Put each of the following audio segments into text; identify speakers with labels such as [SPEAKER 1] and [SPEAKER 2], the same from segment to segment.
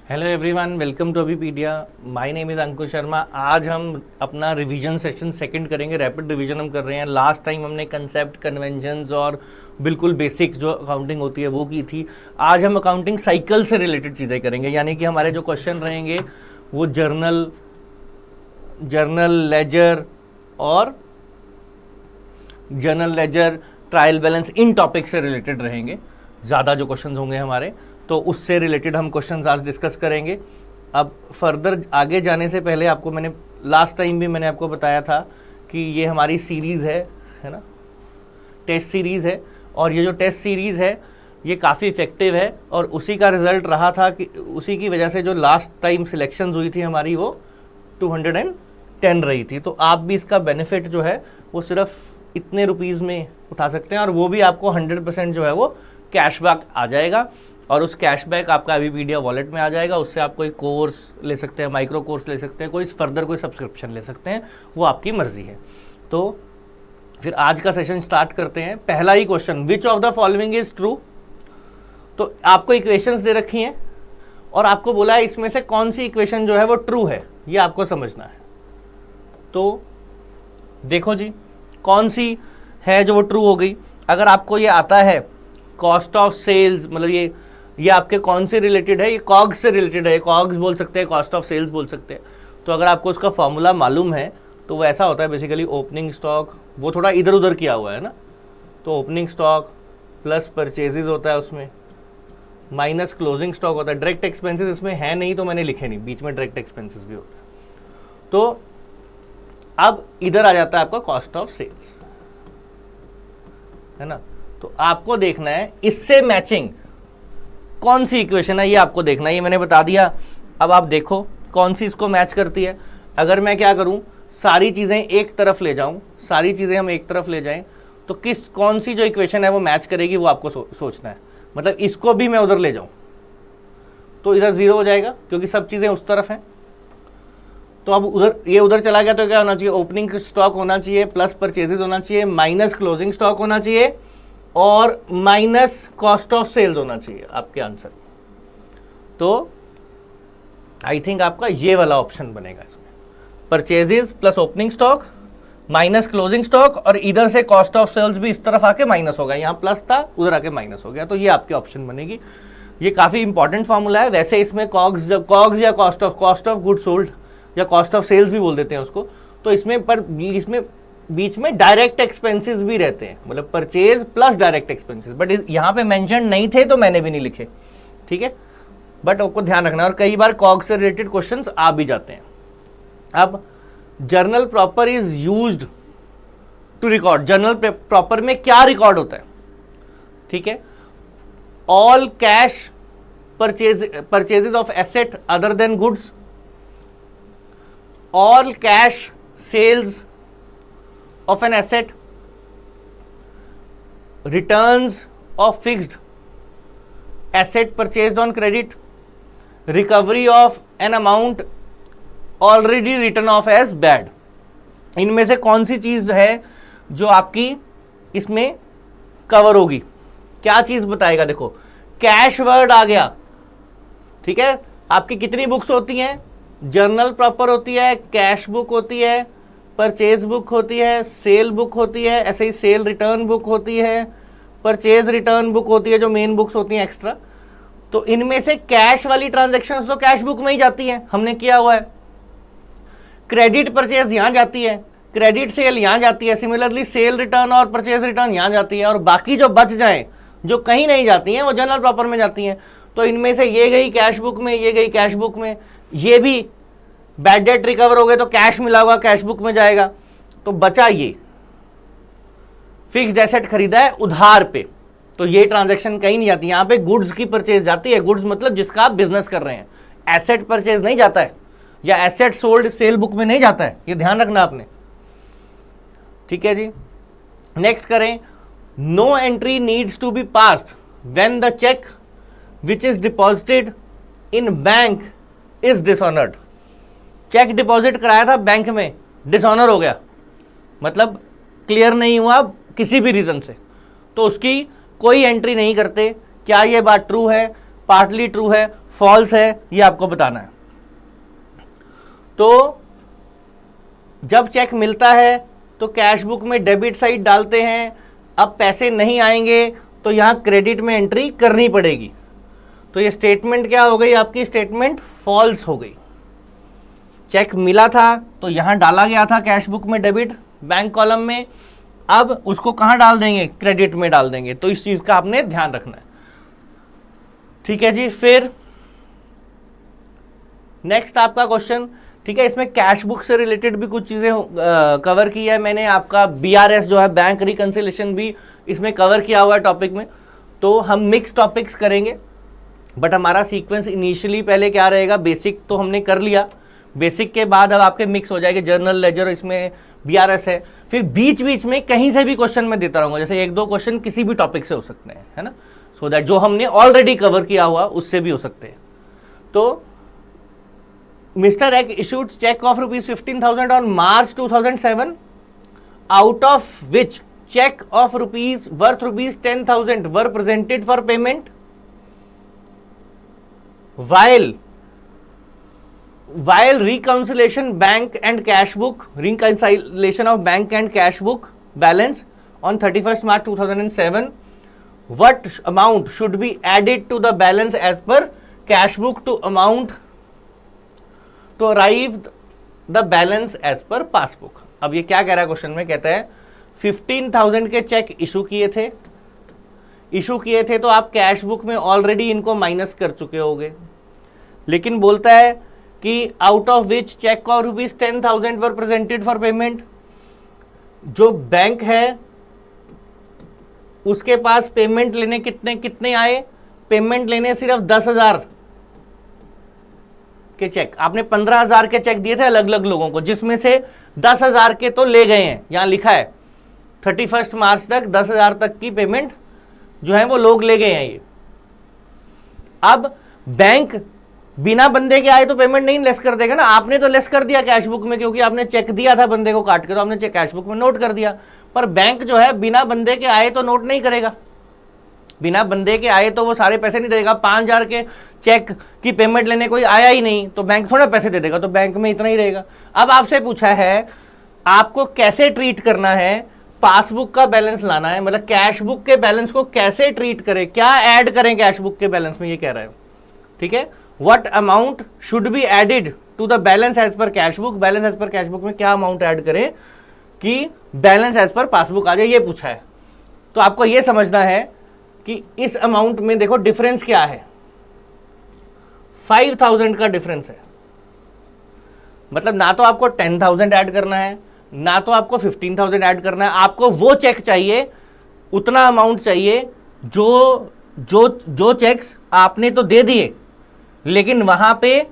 [SPEAKER 1] Hello everyone, welcome to Abhipedia. My name is Ankush Sharma. आज हम अपना रिवीजन सेशन सेकंड करेंगे। रैपिड रिवीजन हम कर रहे हैं। लास्ट टाइम हमने कंसेप्ट, कन्वेंशंस और बिल्कुल बेसिक जो अकाउंटिंग होती है वो की थी। आज हम अकाउंटिंग साइकिल से रिलेटेड चीज़ें करेंगे, यानी कि हमारे जो क्वेश्चन रहेंगे वो जर्नल लेजर, ट्रायल बैलेंस, इन टॉपिक से रिलेटेड रहेंगे। ज़्यादा जो क्वेश्चंस होंगे हमारे, तो उससे रिलेटेड हम क्वेश्चंस आज डिस्कस करेंगे। अब फर्दर आगे जाने से पहले आपको मैंने लास्ट टाइम भी मैंने आपको बताया था कि ये हमारी सीरीज़ है ना, टेस्ट सीरीज़ है। और ये जो टेस्ट सीरीज़ है ये काफ़ी इफ़ेक्टिव है और उसी का रिज़ल्ट रहा था कि उसी की वजह से जो लास्ट टाइम सिलेक्शंस हुई थी हमारी वो 210 रही थी। तो आप भी इसका बेनिफिट जो है वो सिर्फ इतने रुपीज़ में उठा सकते हैं, और वो भी आपको 100% जो है वो कैशबैक आ जाएगा। और उस कैशबैक आपका अभिपीडिया वॉलेट में आ जाएगा। उससे आप कोई कोर्स ले सकते हैं, माइक्रो कोर्स ले सकते हैं, कोई फर्दर कोई सब्सक्रिप्शन ले सकते हैं, वो आपकी मर्जी है। तो फिर आज का सेशन स्टार्ट करते हैं। पहला ही question, which of the following is true. तो आपको इक्वेशंस दे रखी हैं और आपको बोला है इसमें से कौन सी इक्वेशन जो है वो ट्रू है, ये आपको समझना है। तो देखो जी, कौन सी है जो वो ट्रू हो गई। अगर आपको ये आता है कॉस्ट ऑफ सेल्स, मतलब ये आपके कौन से रिलेटेड है, ये कॉग्स से रिलेटेड है। कॉग्स बोल सकते हैं, कॉस्ट ऑफ सेल्स बोल सकते हैं। तो अगर आपको उसका फॉर्मूला मालूम है तो वो ऐसा होता है बेसिकली, ओपनिंग स्टॉक, वो थोड़ा इधर उधर किया हुआ है ना, तो ओपनिंग स्टॉक प्लस परचेजेज होता है उसमें, माइनस क्लोजिंग स्टॉक होता है। डायरेक्ट एक्सपेंसेस इसमें है नहीं तो मैंने लिखे नहीं, बीच में डायरेक्ट एक्सपेंसेस भी होता है। तो अब इधर आ जाता है आपका कॉस्ट ऑफ सेल्स, है ना। तो आपको देखना है इससे मैचिंग कौन सी इक्वेशन है, ये आपको देखना है। ये मैंने बता दिया। अब आप देखो कौन सी इसको मैच करती है। अगर मैं क्या करूं, सारी चीज़ें एक तरफ ले जाऊं, सारी चीज़ें हम एक तरफ ले जाएं, तो कौन सी जो इक्वेशन है वो मैच करेगी, वो आपको सोचना है। मतलब इसको भी मैं उधर ले जाऊं तो इधर 0 हो जाएगा क्योंकि सब चीज़ें उस तरफ हैं। तो अब ये उधर चला गया तो क्या होना चाहिए, ओपनिंग स्टॉक होना चाहिए, प्लस परचेजेज होना चाहिए, माइनस क्लोजिंग स्टॉक होना चाहिए और माइनस कॉस्ट ऑफ सेल्स होना चाहिए आपके आंसर। तो आई थिंक आपका ये वाला ऑप्शन बनेगा इसमें, purchases plus opening stock minus closing stock, और इधर से कॉस्ट ऑफ सेल्स भी इस तरफ आके माइनस होगा। यहाँ प्लस था, उधर आके माइनस हो गया। तो ये आपकी ऑप्शन बनेगी। ये काफ़ी इंपॉर्टेंट फॉर्मूला है। वैसे इसमें कॉग्स या कॉस्ट ऑफ गुड सोल्ड या कॉस्ट ऑफ सेल्स भी बोल देते हैं उसको। तो इसमें बीच में डायरेक्ट एक्सपेंसेस भी रहते हैं, मतलब purchase plus direct expenses, but यहाँ पे मेंशन नहीं थे तो मैंने भी नहीं लिखे, ठीक है। बट आपको ध्यान रखना, और कई बार कॉग से रिलेटेड क्वेश्चंस आ भी जाते हैं। अब journal proper is used to record. Journal proper में क्या रिकॉर्ड होता है, ठीक है। All cash purchases of asset other than goods, all cash sales of an asset, returns of fixed asset purchased on credit, recovery of an amount already written off as bad। इनमें से कौन सी चीज है जो आपकी इसमें कवर होगी, क्या चीज बताएगा। देखो कैश वर्ड आ गया, ठीक है। आपकी कितनी बुक्स होती हैं, जर्नल प्रॉपर होती है, कैश बुक होती है, परचेज बुक होती है, सेल बुक होती है, ऐसे ही सेल रिटर्न बुक होती है, परचेज रिटर्न बुक होती है, जो मेन बुक्स होती हैं एक्स्ट्रा। तो इनमें से कैश वाली ट्रांजैक्शंस तो कैश बुक में ही जाती हैं, हमने किया हुआ है। क्रेडिट परचेज यहाँ जाती है, क्रेडिट सेल यहाँ जाती है, सिमिलरली सेल रिटर्न और परचेज रिटर्न यहाँ जाती है, और बाकी जो बच जाए जो कहीं नहीं जाती हैं वो जनरल प्रॉपर में जाती हैं। तो इनमें से ये गई कैश बुक में, ये गई कैश बुक में, ये भी बैड डेट रिकवर हो गए तो कैश मिला हुआ कैश बुक में जाएगा। तो बचा ये फिक्स्ड एसेट खरीदा है उधार पे, तो ये ट्रांजैक्शन कहीं नहीं जाती। यहां पे गुड्स की परचेज जाती है, गुड्स मतलब जिसका आप बिजनेस कर रहे हैं। एसेट परचेज नहीं जाता है, या एसेट सोल्ड सेल बुक में नहीं जाता है, ये ध्यान रखना आपने, ठीक है जी। नेक्स्ट करें, no entry needs to be passed when the cheque which is deposited in bank is dishonoured. Cheque deposit कराया था बैंक में, डिसऑनर हो गया, मतलब क्लियर नहीं हुआ किसी भी रीजन से, तो उसकी कोई एंट्री नहीं करते। क्या ये बात ट्रू है? पार्टली ट्रू है, फॉल्स है, ये आपको बताना है। तो जब चेक मिलता है तो कैश बुक में डेबिट साइड डालते हैं, अब पैसे नहीं आएंगे तो यहां क्रेडिट में एंट्री करनी पड़ेगी। तो ये स्टेटमेंट क्या हो गई आपकी, स्टेटमेंट फॉल्स हो गई। चेक मिला था तो यहां डाला गया था कैश बुक में डेबिट बैंक कॉलम में, अब उसको कहां डाल देंगे, क्रेडिट में डाल देंगे। तो इस चीज का आपने ध्यान रखना है, ठीक है जी। फिर नेक्स्ट आपका क्वेश्चन, ठीक है, इसमें कैश बुक से रिलेटेड भी कुछ चीजें कवर की है मैंने। आपका BRS जो है बैंक रिकंसिलेशन भी इसमें कवर किया हुआ है टॉपिक में। तो हम मिक्स टॉपिक्स करेंगे, बट हमारा सीक्वेंस इनिशियली पहले क्या रहेगा, बेसिक तो हमने कर लिया, बेसिक के बाद अब आपके मिक्स हो जाएंगे, जर्नल लेजर, इसमें BRS है। फिर बीच बीच में कहीं से भी क्वेश्चन मैं देता रहूंगा, जैसे 1-2 क्वेश्चन किसी भी टॉपिक से हो सकते हैं, है ना, सो दैट जो हमने ऑलरेडी कवर किया हुआ उससे भी हो सकते हैं। तो mister X issued check of rupees 15,000 on March 2007, out of which check of worth rupees 10,000 were presented for payment, while reconciliation of bank and cash book balance on 31st March 2007, what amount should be added to the balance as per cash book to arrive the balance as per passbook। अब ये क्या कह रहा है question में, कहता है 15,000 के चेक इशू किए थे तो आप कैश बुक में ऑलरेडी इनको माइनस कर चुके होगे, लेकिन बोलता है कि आउट ऑफ विच चेक और rupees 10,000 were presented for payment. जो बैंक है उसके पास पेमेंट लेने कितने आए, पेमेंट लेने सिर्फ 10,000 के चेक। आपने 15,000 के चेक दिए थे अलग अलग लोगों को, जिसमें से 10,000 के तो ले गए हैं, यहां लिखा है 31 मार्च तक 10,000 तक की पेमेंट जो है वो लोग ले गए हैं ये। अब बैंक बिना बंदे के आए तो पेमेंट नहीं लेस कर देगा ना, आपने तो लेस कर दिया कैश बुक में, क्योंकि आपने चेक दिया था बंदे को काट के, तो आपने चेक कैश बुक में नोट कर दिया। पर बैंक जो है बिना बंदे के आए तो नोट नहीं करेगा, बिना बंदे के आए तो वो सारे पैसे नहीं देगा। 5,000 के चेक की पेमेंट लेने कोई आया ही नहीं तो बैंक थोड़ा पैसे दे देगा, तो बैंक में इतना ही रहेगा। अब आपसे पूछा है आपको कैसे ट्रीट करना है, पासबुक का बैलेंस लाना है, मतलब कैश बुक के बैलेंस को कैसे ट्रीट करें, क्या ऐड करें कैश बुक के बैलेंस में, ये कह रहा है, ठीक है। What amount should be added to the balance as per cash book, balance as per cash book में क्या अमाउंट ऐड करें कि बैलेंस एज पर पासबुक आ जाए, ये पूछा है। तो आपको ये समझना है कि इस अमाउंट में देखो डिफरेंस क्या है, 5,000 का डिफरेंस है। मतलब ना तो आपको 10,000 ऐड करना है, ना तो आपको 15,000 ऐड करना है, आपको वो चेक चाहिए, उतना अमाउंट चाहिए जो चेक्स आपने तो दे दिए लेकिन वहां पे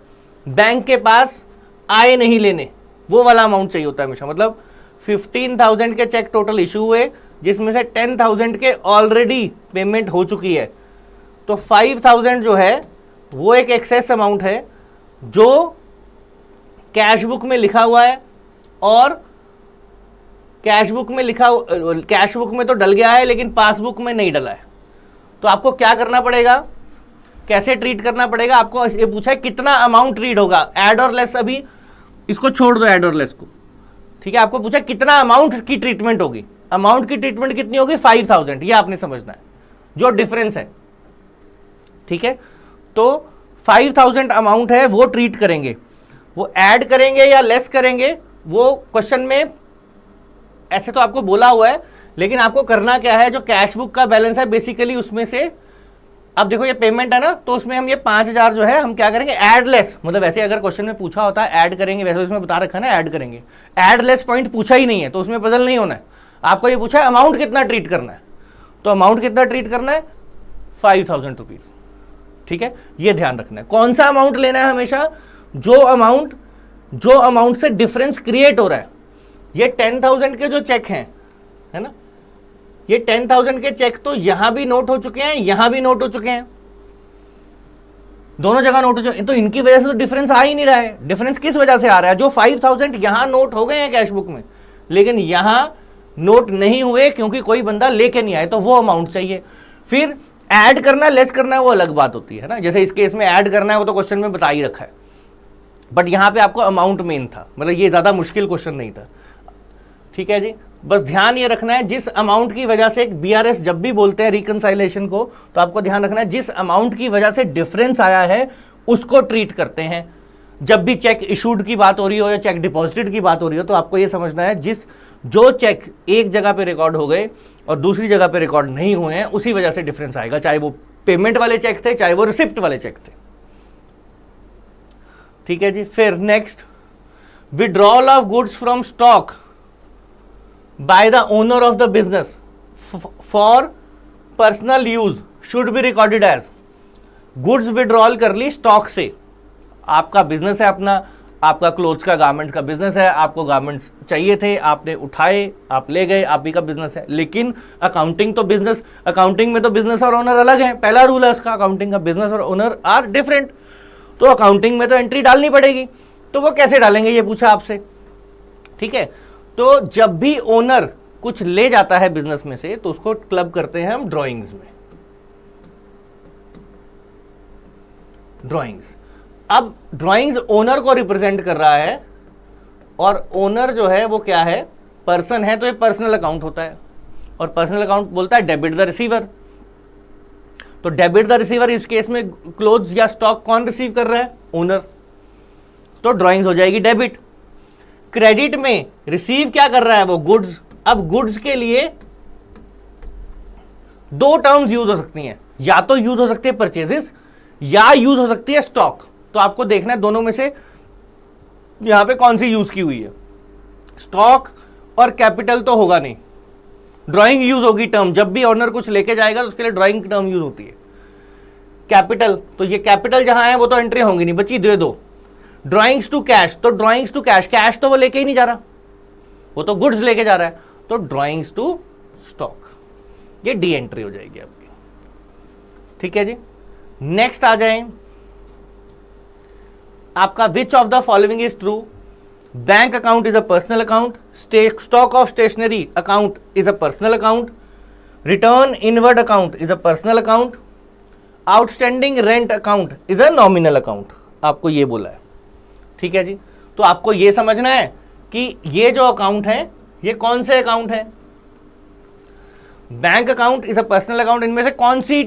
[SPEAKER 1] बैंक के पास आए नहीं लेने, वो वाला अमाउंट चाहिए होता है हमेशा। मतलब 15,000 के चेक टोटल इशू हुए, जिसमें से 10,000 के ऑलरेडी पेमेंट हो चुकी है, तो 5,000 जो है वो एक एक्सेस अमाउंट है जो कैश बुक में लिखा हुआ है, और कैश बुक में तो डल गया है लेकिन पासबुक में नहीं डला है। तो आपको क्या करना पड़ेगा, कैसे ट्रीट करना पड़ेगा, आपको ये पूछा है कितना अमाउंट ट्रीट होगा, ऐड और लेस, अभी इसको छोड़ दो ऐड और लेस को, ठीक है। आपको पूछा कितना अमाउंट की ट्रीटमेंट होगी, अमाउंट की ट्रीटमेंट कितनी होगी, 5,000, ये आपने समझना है जो डिफरेंस है, ठीक है। तो 5,000 अमाउंट है वो ट्रीट करेंगे, वो ऐड करेंगे या लेस करेंगे वो क्वेश्चन में ऐसे तो आपको बोला हुआ है, लेकिन आपको करना क्या है, जो कैश बुक का बैलेंस है बेसिकली उसमें से, अब देखो ये पेमेंट है ना, तो उसमें हम ये 5,000 जो है हम क्या करेंगे, ऐड लेस, मतलब वैसे अगर क्वेश्चन में पूछा होता है ऐड करेंगे, वैसे उसमें बता रखा है ना ऐड करेंगे, ऐड लेस पॉइंट पूछा ही नहीं है तो उसमें पजल नहीं होना है। आपको ये पूछा है अमाउंट कितना ट्रीट करना है, तो अमाउंट कितना ट्रीट करना है, 5,000 रुपीज, ठीक है। ये ध्यान रखना है कौन सा अमाउंट लेना है हमेशा, जो अमाउंट से डिफरेंस क्रिएट हो रहा है। ये 10,000 के जो चेक हैं, है ना, ये 10,000 के चेक तो यहां भी नोट हो चुके हैं, यहां भी नोट हो चुके हैं, दोनों जगह नोट हो चुके हैं, तो इनकी वजह से तो डिफरेंस आ ही नहीं रहा है। डिफरेंस किस वजह से आ रहा है, जो 5,000 यहां नोट हो गए हैं कैश बुक में लेकिन यहां नोट नहीं हुए क्योंकि कोई बंदा लेके नहीं आए, तो वो अमाउंट चाहिए। फिर ऐड करना लेस करना है वो अलग बात होती है ना, जैसे इस केस में ऐड करना है वो तो क्वेश्चन में बता ही रखा है, बट यहां पे आपको अमाउंट मेन था, मतलब ये ज्यादा मुश्किल क्वेश्चन नहीं था। ठीक है जी, बस ध्यान ये रखना है जिस अमाउंट की वजह से बीआरएस जब भी बोलते हैं रिकंसाइलेशन को, तो आपको ध्यान रखना है जिस अमाउंट की वजह से डिफरेंस आया है उसको ट्रीट करते हैं। जब भी चेक इशूड की बात हो रही हो या चेक डिपॉजिटेड की बात हो रही हो, तो आपको यह समझना है जो चेक एक जगह पे रिकॉर्ड हो गए और दूसरी जगह पे रिकॉर्ड नहीं हुए हैं, उसी वजह से डिफरेंस आएगा, चाहे वो पेमेंट वाले चेक थे चाहे वो रिसिप्ट वाले चेक थे। ठीक है जी, फिर next, withdrawal of goods from stock by the owner of the business for personal use should be recorded as. Goods withdrawal कर ली स्टॉक से, आपका बिजनेस है अपना, आपका क्लोथ्स का गारमेंट्स का बिजनेस है, आपको गारमेंट्स चाहिए थे, आपने उठाए, आप ले गए, आप ही का बिजनेस है। लेकिन अकाउंटिंग तो बिजनेस, अकाउंटिंग में तो बिजनेस और ओनर अलग है, पहला रूल है उसका, अकाउंटिंग का बिजनेस और ओनर आर डिफरेंट। तो अकाउंटिंग में तो एंट्री डालनी पड़ेगी, तो वो कैसे डालेंगे ये पूछा आपसे। ठीक है, तो जब भी ओनर कुछ ले जाता है बिजनेस में से तो उसको क्लब करते हैं हम ड्रॉइंग्स में, ड्रॉइंग्स। अब ड्राइंग्स ओनर को रिप्रेजेंट कर रहा है, और ओनर जो है वो क्या है, पर्सन है, तो ये पर्सनल अकाउंट होता है, और पर्सनल अकाउंट बोलता है डेबिट द रिसीवर। तो डेबिट द रिसीवर इस केस में क्लोथ्स या स्टॉक कौन रिसीव कर रहा है, ओनर, तो ड्राइंग्स हो जाएगी डेबिट। क्रेडिट में रिसीव क्या कर रहा है, वो गुड्स। अब गुड्स के लिए दो टर्म्स यूज हो सकती हैं, या तो यूज हो सकती है परचेजेस या यूज हो सकती है स्टॉक। तो आपको देखना है दोनों में से यहां पे कौन सी यूज की हुई है। स्टॉक और कैपिटल तो होगा नहीं, ड्राइंग यूज होगी टर्म, जब भी ऑनर कुछ लेके जाएगा तो उसके लिए ड्राइंग टर्म यूज होती है। कैपिटल, तो ये कैपिटल जहां है वो तो एंट्री होंगी नहीं, बची दे दो। ड्राइंग्स टू कैश, तो ड्राइंग्स टू कैश, कैश तो वो लेके ही नहीं जा रहा, वो तो गुड्स लेके जा रहा है, तो ड्राइंग्स टू स्टॉक, ये डी एंट्री हो जाएगी आपकी। ठीक है जी, नेक्स्ट आ जाए आपका, which of the following is true. Bank account is a personal account, stock of stationery account is a personal account, return inward account is a personal account, outstanding rent account is a nominal account, आपको ये बोला है। ठीक है जी, तो आपको ये समझना है कि ये जो अकाउंट है ये कौन से अकाउंट है। Bank account is a personal account, इनमें से कौन सी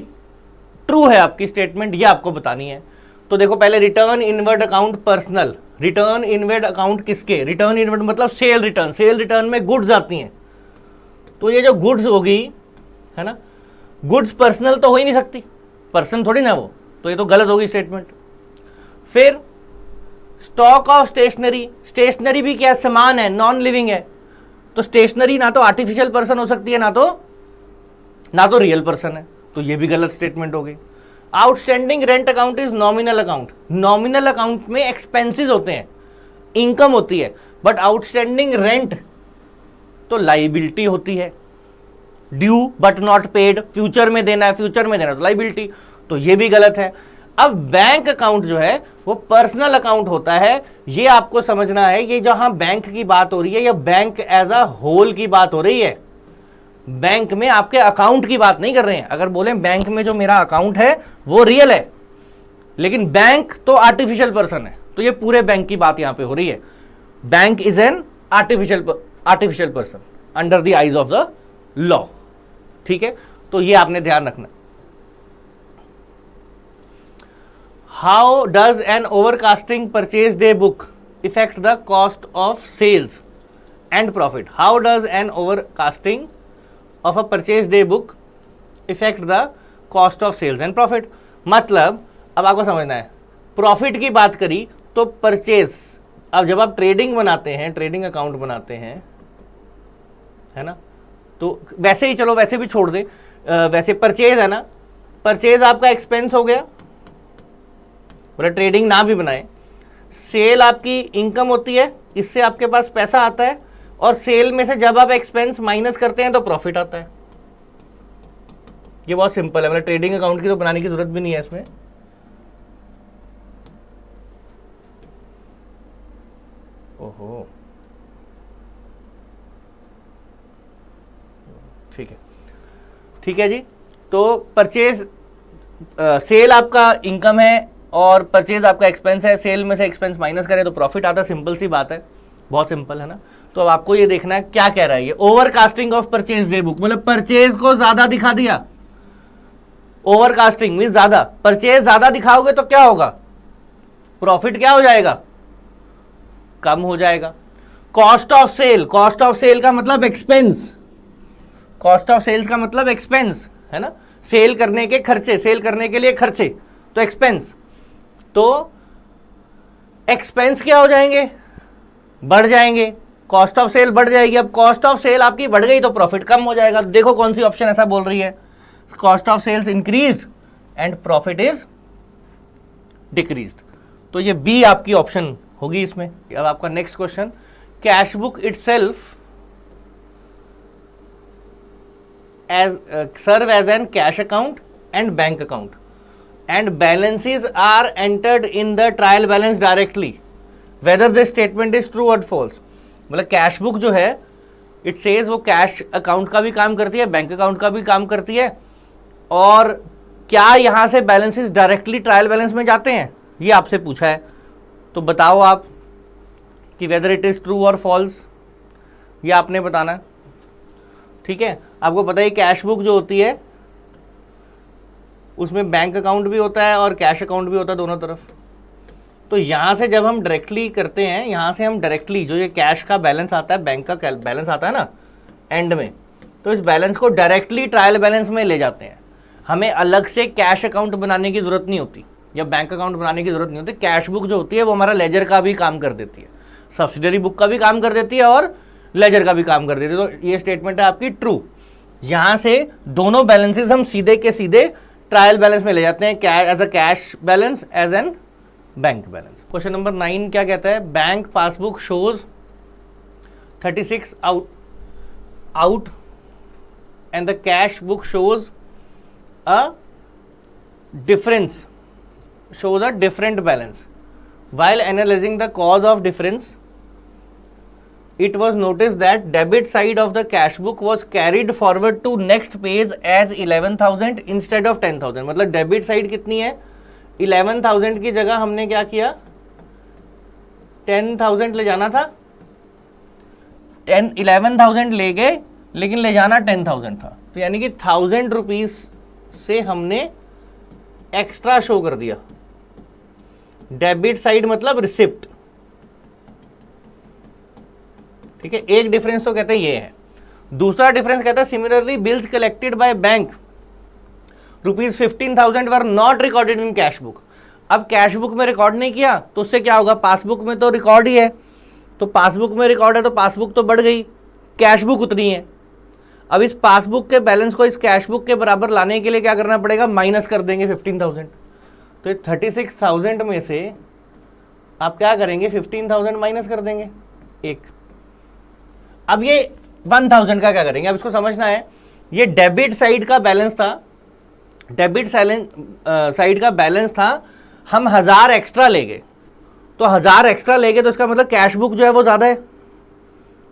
[SPEAKER 1] ट्रू है आपकी स्टेटमेंट, ये आपको बतानी है। तो देखो पहले return inward account personal, return inward account किसके, रिटर्न इनवर्ड मतलब सेल रिटर्न, सेल रिटर्न में गुड्स आती हैं, तो ये जो गुड्स होगी है ना, गुड्स पर्सनल तो हो ही नहीं सकती, पर्सन थोड़ी ना वो, तो ये तो गलत होगी स्टेटमेंट। फिर स्टॉक ऑफ स्टेशनरी, स्टेशनरी भी क्या सामान है, नॉन लिविंग है, तो स्टेशनरी ना तो आर्टिफिशियल पर्सन हो सकती है ना तो रियल पर्सन है, तो ये भी गलत स्टेटमेंट हो गई। Outstanding rent account is nominal account, nominal account में एक्सपेंसेस होते हैं, इनकम होती है, बट आउटस्टैंडिंग रेंट तो लाइबिलिटी होती है, due but not paid, future में देना है, फ्यूचर में देना तो लाइबिलिटी, तो ये भी गलत है। अब बैंक अकाउंट जो है वो पर्सनल अकाउंट होता है, ये आपको समझना है। ये जहां बैंक की बात हो रही है, या बैंक एज अ होल की बात हो रही है, बैंक में आपके अकाउंट की बात नहीं कर रहे हैं। अगर बोले बैंक में जो मेरा अकाउंट है वो रियल है, लेकिन बैंक तो आर्टिफिशियल पर्सन है, तो ये पूरे बैंक की बात यहां पे हो रही है। Bank is an artificial person under the eyes of the law. ठीक है, तो ये आपने ध्यान रखना। How does an overcasting purchase day book effect the cost of sales and profit. How does an overcasting of a purchase day book effect the cost of sales and profit. मतलब अब आपको समझना है, प्रॉफिट की बात करी तो purchase, अब जब आप ट्रेडिंग बनाते हैं, ट्रेडिंग अकाउंट बनाते हैं, है ना, तो वैसे ही चलो वैसे भी छोड़ दे, वैसे परचेज है ना, परचेज आपका एक्सपेंस हो गया, बोला ट्रेडिंग ना भी बनाए। सेल आपकी इनकम होती है, इससे आपके पास पैसा आता है, और सेल में से जब आप एक्सपेंस माइनस करते हैं तो प्रॉफिट आता है। ये बहुत सिंपल है, मतलब ट्रेडिंग अकाउंट की तो बनाने की जरूरत भी नहीं है इसमें। ओहो, ठीक है, ठीक है जी। तो परचेज सेल आपका इनकम है और परचेज आपका एक्सपेंस है, सेल में से एक्सपेंस माइनस करें तो प्रॉफिट आता है, सिंपल सी बात है, बहुत सिंपल है ना। तो अब आपको ये देखना है क्या कह रहा है ये, overcasting of purchase day book, मतलब परचेज को ज्यादा दिखा दिया। ओवरकास्टिंग मींस ज्यादा, परचेज ज्यादा दिखाओगे तो क्या होगा, प्रॉफिट क्या हो जाएगा, कम हो जाएगा। Cost of sale, cost of sale का मतलब एक्सपेंस, कॉस्ट ऑफ सेल्स का मतलब एक्सपेंस है ना, सेल करने के खर्चे, सेल करने के लिए खर्चे, तो एक्सपेंस, तो एक्सपेंस क्या हो जाएंगे, बढ़ जाएंगे, कॉस्ट ऑफ सेल बढ़ जाएगी। अब कॉस्ट ऑफ सेल आपकी बढ़ गई तो प्रॉफिट कम हो जाएगा। देखो कौन सी ऑप्शन ऐसा बोल रही है, cost of sales increased and profit is decreased, तो ये बी आपकी ऑप्शन होगी इसमें। अब आपका next question, cash book itself serve as an cash account and bank account and balances are entered in the trial balance directly whether this statement is true or false। मतलब cash book जो है it says वो cash account का भी काम करती है, bank account का भी काम करती है, और क्या यहां से बैलेंसेस डायरेक्टली ट्रायल बैलेंस में जाते हैं, ये आपसे पूछा है। तो बताओ आप कि वेदर इट इज ट्रू और फॉल्स, ये आपने बताना है। ठीक है, आपको पता है कैश बुक जो होती है उसमें बैंक अकाउंट भी होता है और कैश अकाउंट भी होता है दोनों तरफ। तो यहां से जब हम डायरेक्टली करते हैं, यहां से हम डायरेक्टली जो ये कैश का बैलेंस आता है, बैंक का बैलेंस आता है ना एंड में, तो इस बैलेंस को डायरेक्टली ट्रायल बैलेंस में ले जाते हैं। हमें अलग से कैश अकाउंट बनाने की जरूरत नहीं होती या बैंक अकाउंट बनाने की जरूरत नहीं होती। कैश बुक जो होती है वो हमारा लेजर का भी काम कर देती है, सब्सिडरी बुक का भी काम कर देती है और लेजर का भी काम कर देती है। तो ये स्टेटमेंट है आपकी ट्रू। यहां से दोनों बैलेंसेस हम सीधे के सीधे ट्रायल बैलेंस में ले जाते हैं, as a cash balance, as an bank balance. Question number 9 क्या कहता है, bank passbook shows 36 out and the cash book shows a difference, shows a different balance. While analyzing the cause of difference, it was noticed that debit side of the cash book was carried forward to next page as 11,000 instead of 10,000। मतलब debit side कितनी है, 11,000 की जगह हमने क्या किया, 10,000 ले जाना था, 11,000 ले गए लेकिन ले जाना 10,000 था, तो यानी कि 1,000 रुपीज से हमने एक्स्ट्रा शो कर दिया। डेबिट साइड मतलब रिसिप्ट, ठीक है, एक डिफरेंस तो कहते हैं ये है। दूसरा डिफरेंस कहता है similarly bills collected by bank ₹15,000 were not recorded in cash book. अब कैश बुक में रिकॉर्ड नहीं किया तो उससे क्या होगा, पासबुक में तो रिकॉर्ड ही है, तो पासबुक में रिकॉर्ड है तो पासबुक तो बढ़ गई, कैश बुक उतनी है। अब इस पासबुक के बैलेंस को इस कैश बुक के बराबर लाने के लिए क्या करना पड़ेगा, माइनस कर देंगे 15,000। तो 36,000 में से आप क्या करेंगे, 15,000 माइनस कर देंगे एक। अब ये 1,000 का क्या करेंगे, अब इसको समझना है। ये डेबिट साइड का बैलेंस था, डेबिट साइड का बैलेंस था, हम 1,000 एक्स्ट्रा ले गए, तो 1,000 एक्स्ट्रा ले गए तो इसका मतलब कैश बुक जो है वो ज्यादा है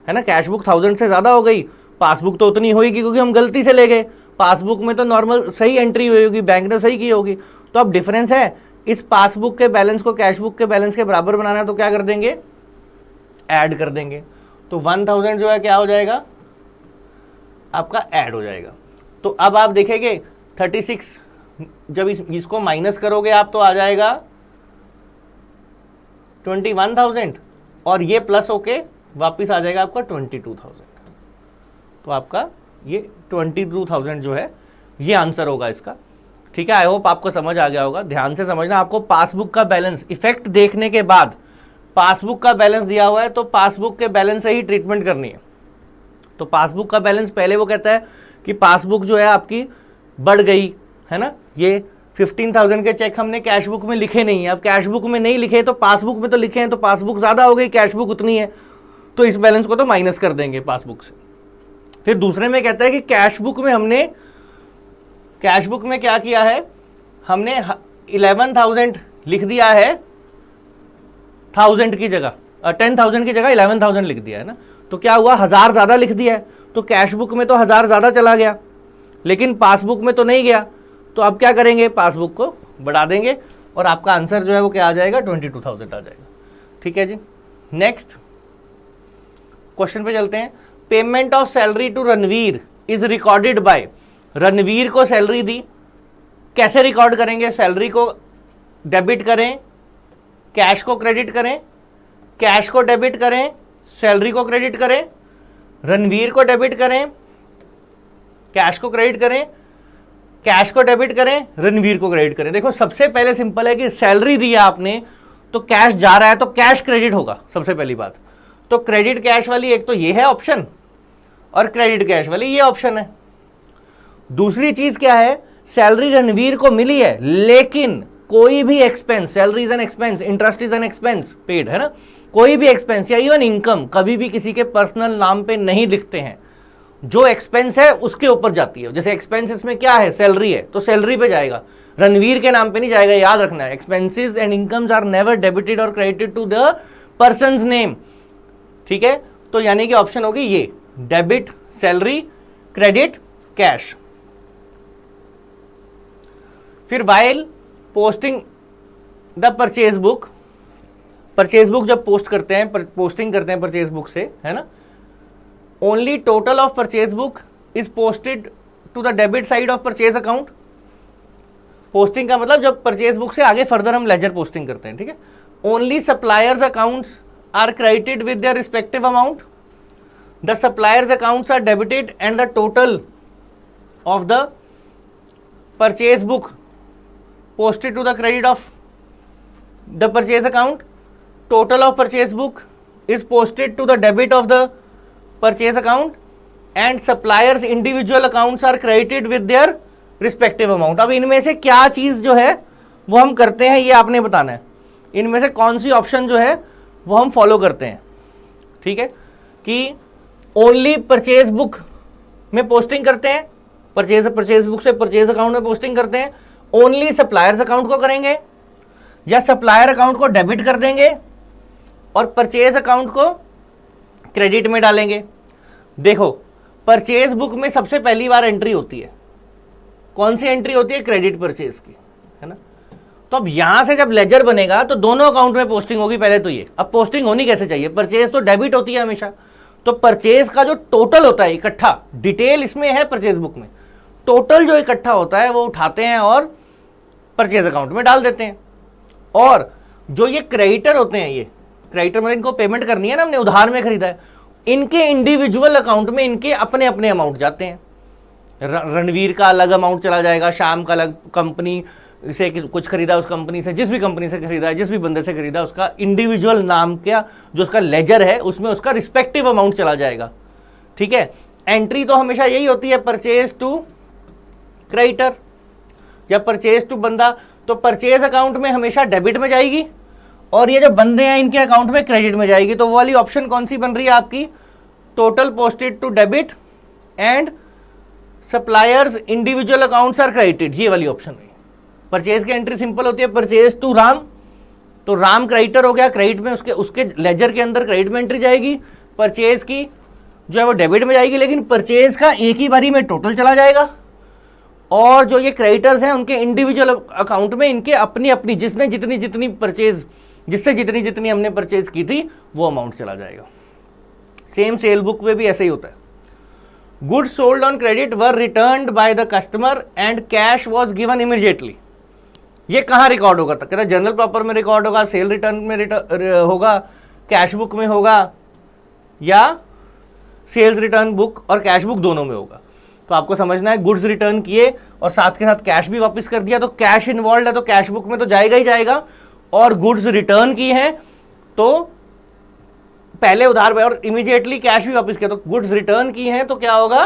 [SPEAKER 1] ना, कैश बुक 1,000 से ज्यादा हो गई, पासबुक तो उतनी होगी क्योंकि हम गलती से ले गए, पासबुक में तो नॉर्मल सही एंट्री हुई होगी, बैंक ने सही की होगी। तो अब डिफरेंस है, इस पासबुक के बैलेंस को कैश बुक के बैलेंस के बराबर बनाना है तो क्या कर देंगे, ऐड कर देंगे। तो 1,000 जो है क्या हो जाएगा आपका, ऐड हो जाएगा। तो अब आप देखेंगे 36, जब इसको माइनस करोगे आप तो आ जाएगा 21,000 और ये प्लस होके वापिस आ जाएगा आपका 22,000। तो आपका ये 22,000 जो है ये आंसर होगा इसका। ठीक है, आई होप आपको समझ आ गया होगा। ध्यान से समझना, आपको पासबुक का बैलेंस इफेक्ट देखने के बाद, पासबुक का बैलेंस दिया हुआ है तो पासबुक के बैलेंस से ही ट्रीटमेंट करनी है। तो पासबुक का बैलेंस पहले वो कहता है कि पासबुक जो है आपकी बढ़ गई है ना, ये 15,000 के चेक हमने कैश बुक में लिखे नहीं है, अब कैश बुक में नहीं लिखे तो पासबुक में तो लिखे हैं, तो पासबुक ज्यादा हो गई, कैश बुक उतनी है, तो इस बैलेंस को तो माइनस कर देंगे पासबुक से। फिर दूसरे में कहता है कि कैश बुक में हमने, कैश बुक में क्या किया है, हमने 11,000 लिख दिया है 1,000 की जगह, 10,000 की जगह 11,000 लिख दिया है ना, तो क्या हुआ, 1,000 ज्यादा लिख दिया है, तो कैश बुक में तो 1,000 ज्यादा चला गया लेकिन पासबुक में तो नहीं गया, तो आप क्या करेंगे, पासबुक को बढ़ा देंगे और आपका आंसर जो है वो क्या आ जाएगा, 22,000 आ जाएगा। ठीक है जी। नेक्स्ट क्वेश्चन पे चलते हैं। Payment of salary to Ranveer is recorded by, Ranveer को सैलरी दी, कैसे रिकॉर्ड करेंगे, सैलरी को डेबिट करें, कैश को क्रेडिट करें, कैश को डेबिट करें, सैलरी को क्रेडिट करें, रणवीर को डेबिट करें, कैश को क्रेडिट करें, कैश को डेबिट करें, रणवीर को क्रेडिट करें। देखो सबसे पहले सिंपल है कि सैलरी दी है आपने तो कैश जा रहा है तो कैश क्रेडिट होगा, सबसे पहली बात। तो क्रेडिट कैश वाली एक तो ये है ऑप्शन और क्रेडिट कैश वाली ये ऑप्शन है। दूसरी चीज क्या है, सैलरी रणवीर को मिली है लेकिन कोई भी expense, salary is an expense, interest is an expense paid, है ना, कोई भी एक्सपेंस या इवन इनकम कभी भी किसी के पर्सनल नाम पे नहीं लिखते हैं, जो एक्सपेंस है उसके ऊपर जाती है। जैसे एक्सपेंसेस में क्या है, सैलरी है तो सैलरी पे जाएगा, रणवीर के नाम पे नहीं जाएगा, याद रखना है। Expenses and incomes are never debited और credited to the person's name. ठीक है, तो यानी कि ऑप्शन होगी ये, डेबिट सैलरी, क्रेडिट कैश। फिर while posting the purchase book, purchase book जब पोस्ट करते हैं, पोस्टिंग करते हैं परचेज बुक से, है ना, only total of purchase book is posted to the debit side of purchase account. Posting का मतलब जब परचेज बुक से आगे फर्दर हम लेजर पोस्टिंग करते हैं। ठीक है, only suppliers accounts are credited with their respective amount, the suppliers accounts are debited and the total of the purchase book posted to the credit of the purchase account, total of purchase book is posted to the debit of the purchase account and suppliers individual accounts are credited with their respective amount। अब इनमें से क्या चीज जो है वो हम करते हैं, ये आपने बताना है। इनमें से कौन सी ऑप्शन जो है वो हम फॉलो करते हैं। ठीक है, कि ओनली परचेज बुक में पोस्टिंग करते हैं, परचेज बुक से परचेज अकाउंट में पोस्टिंग करते हैं, ओनली सप्लायर्स अकाउंट को करेंगे या सप्लायर अकाउंट को डेबिट कर देंगे और परचेज अकाउंट को क्रेडिट में डालेंगे। देखो परचेज बुक में सबसे पहली बार एंट्री होती है, कौन सी एंट्री होती है, क्रेडिट परचेज की, है ना। तो अब यहां से जब लेजर बनेगा तो दोनों अकाउंट में पोस्टिंग होगी पहले तो ये। अब पोस्टिंग होनी कैसे चाहिए, परचेज तो डेबिट होती है हमेशा, तो परचेज का जो टोटल होता है इकट्ठा, डिटेल इसमें है परचेज बुक में, टोटल जो इकट्ठा होता है वो उठाते हैं और परचेज अकाउंट में डाल देते हैं। और जो ये क्रेडिटर होते हैं, ये क्रेडिटर मतलब इनको पेमेंट करनी है ना, हमने उधार में खरीदा है, इनके इंडिविजुअल अकाउंट में इनके अपने अपने अमाउंट जाते हैं। रणवीर का अलग अमाउंट चला जाएगा, श्याम का अलग, कंपनी से कुछ खरीदा उस कंपनी से, जिस भी कंपनी से खरीदा है, जिस भी बंदे से खरीदा, उसका इंडिविजुअल नाम क्या जो उसका लेजर है उसमें उसका रिस्पेक्टिव अमाउंट चला जाएगा। ठीक है, एंट्री तो हमेशा यही होती है, परचेज टू क्रेडिटर या परचेज टू बंदा, तो परचेज अकाउंट में हमेशा डेबिट में जाएगी और ये जो बंदे हैं इनके अकाउंट में क्रेडिट में जाएगी। तो वो वाली ऑप्शन कौन सी बन रही है आपकी, total posted to debit and suppliers individual accounts are credited, ये वाली ऑप्शन है। परचेज की एंट्री सिंपल होती है, परचेज टू राम, तो राम क्रेडिटर हो गया, क्रेडिट में उसके लेजर के अंदर क्रेडिट में एंट्री जाएगी, परचेज की जो है वो डेबिट में जाएगी, लेकिन परचेज का एक ही बारी में टोटल चला जाएगा और जो ये क्रेडिटर्स हैं उनके इंडिविजुअल अकाउंट में इनके अपनी अपनी जिसने जितनी परचेज, जिससे जितनी हमने परचेज की थी वो अमाउंट चला जाएगा। सेम सेल बुक में भी ऐसे ही होता है। Goods sold on credit were returned by the customer and cash was given immediately. ये कहाँ रिकॉर्ड होगा, तो कहता जनरल प्रॉपर में रिकॉर्ड होगा, सेल रिटर्न में होगा, कैश बुक में होगा या सेल्स रिटर्न बुक और कैश बुक दोनों में होगा। तो आपको समझना है, गुड्स रिटर्न किए और साथ के साथ कैश भी वापस कर दिया तो कैश इन्वॉल्व है, तो कैश बुक में तो जाएगा ही जाएगा। और गुड्स रिटर्न की है तो पहले उधार और इमीडिएटली कैश भी वापस किया, तो गुड्स रिटर्न की है तो क्या होगा,